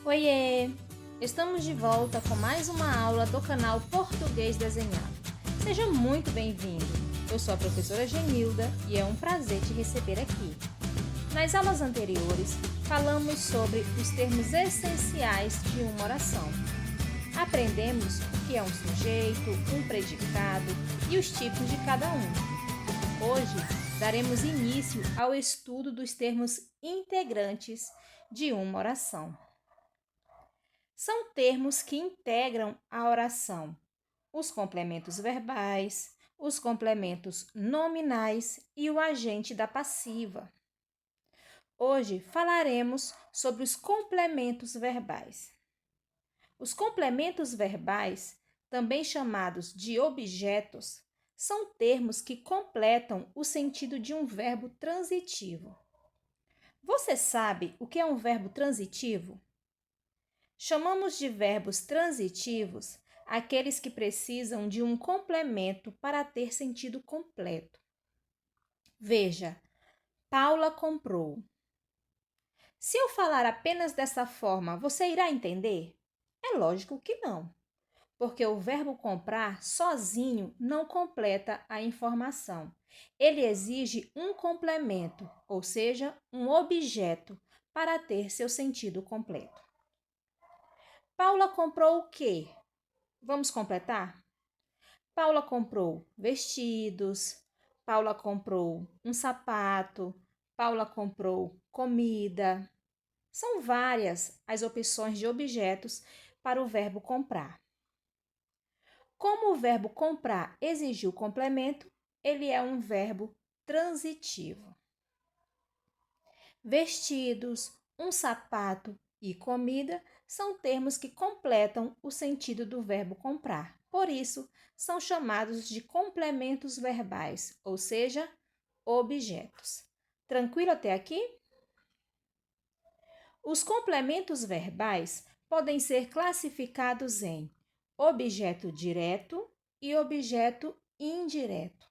Oiê! Estamos de volta com mais uma aula do canal Português Desenhado. Seja muito bem-vindo! Eu sou a professora Genilda e é um prazer te receber aqui. Nas aulas anteriores, falamos sobre os termos essenciais de uma oração. Aprendemos o que é um sujeito, um predicado e os tipos de cada um. Hoje, daremos início ao estudo dos termos integrantes de uma oração. São termos que integram a oração: os complementos verbais, os complementos nominais e o agente da passiva. Hoje falaremos sobre os complementos verbais. Os complementos verbais, também chamados de objetos, são termos que completam o sentido de um verbo transitivo. Você sabe o que é um verbo transitivo? Chamamos de verbos transitivos aqueles que precisam de um complemento para ter sentido completo. Veja, Paula comprou. Se eu falar apenas dessa forma, você irá entender? É lógico que não, porque o verbo comprar sozinho não completa a informação. Ele exige um complemento, ou seja, um objeto, para ter seu sentido completo. Paula comprou o quê? Vamos completar? Paula comprou vestidos, Paula comprou um sapato, Paula comprou comida. São várias as opções de objetos para o verbo comprar. Como o verbo comprar exigiu complemento, ele é um verbo transitivo. Vestidos, um sapato e comida são termos que completam o sentido do verbo comprar. Por isso, são chamados de complementos verbais, ou seja, objetos. Tranquilo até aqui? Os complementos verbais podem ser classificados em objeto direto e objeto indireto.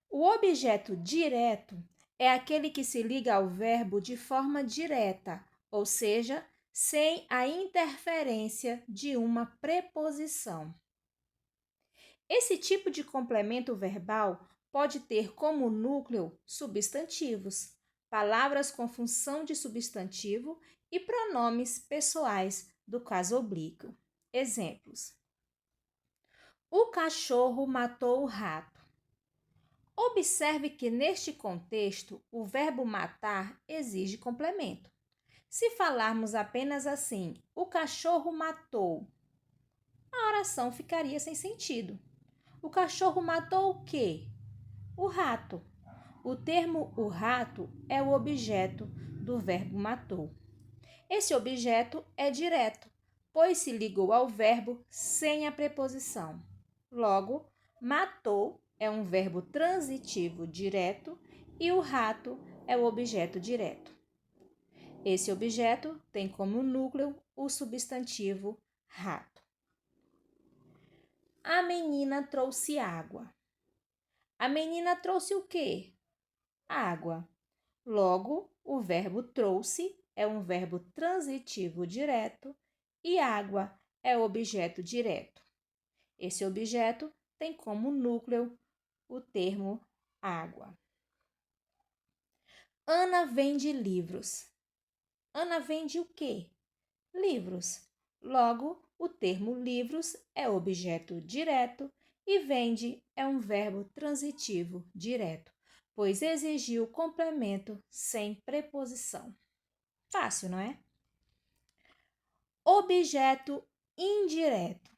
O objeto direto é aquele que se liga ao verbo de forma direta, ou seja, sem a interferência de uma preposição. Esse tipo de complemento verbal pode ter como núcleo substantivos, palavras com função de substantivo e pronomes pessoais do caso oblíquo. Exemplos: o cachorro matou o rato. Observe que neste contexto o verbo matar exige complemento. Se falarmos apenas assim, o cachorro matou, a oração ficaria sem sentido. O cachorro matou o quê? O rato. O termo o rato é o objeto do verbo matou. Esse objeto é direto, pois se ligou ao verbo sem a preposição. Logo, matou é um verbo transitivo direto e o rato é o objeto direto. Esse objeto tem como núcleo o substantivo rato. A menina trouxe água. A menina trouxe o quê? Água. Logo, o verbo trouxe é um verbo transitivo direto e água é o objeto direto. Esse objeto tem como núcleo o termo água. Ana vende livros. Ana vende o quê? Livros. Logo, o termo livros é objeto direto e vende é um verbo transitivo direto, pois exigiu complemento sem preposição. Fácil, não é? Objeto indireto.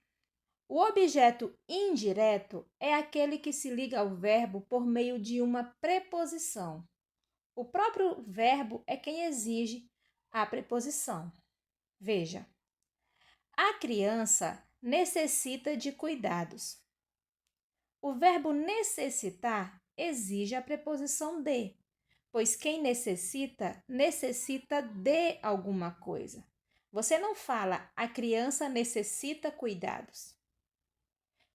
O objeto indireto é aquele que se liga ao verbo por meio de uma preposição. O próprio verbo é quem exige a preposição. Veja, a criança necessita de cuidados. O verbo necessitar exige a preposição de, pois quem necessita, necessita de alguma coisa. Você não fala, a criança necessita cuidados.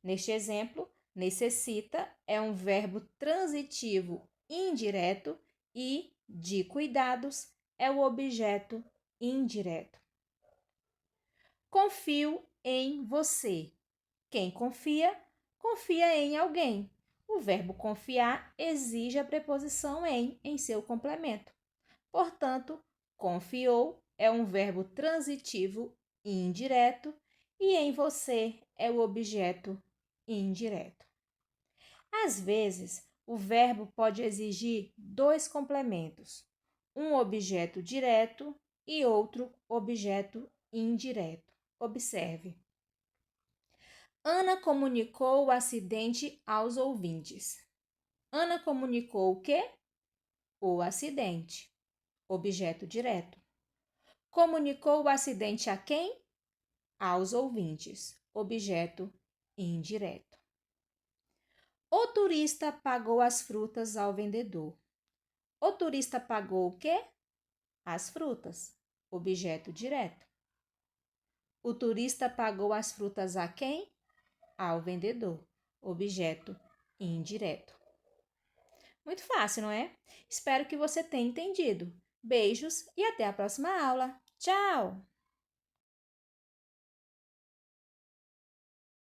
Neste exemplo, necessita é um verbo transitivo indireto e de cuidados é o objeto indireto. Confio em você. Quem confia, confia em alguém. O verbo confiar exige a preposição em seu complemento. Portanto, confiou é um verbo transitivo indireto e em você é o objeto indireto. Às vezes, o verbo pode exigir dois complementos, um objeto direto e outro objeto indireto. Observe. Ana comunicou o acidente aos ouvintes. Ana comunicou o quê? O acidente. Objeto direto. Comunicou o acidente a quem? Aos ouvintes. Objeto indireto. O turista pagou as frutas ao vendedor. O turista pagou o quê? As frutas. Objeto direto. O turista pagou as frutas a quem? Ao vendedor. Objeto indireto. Muito fácil, não é? Espero que você tenha entendido. Beijos e até a próxima aula. Tchau!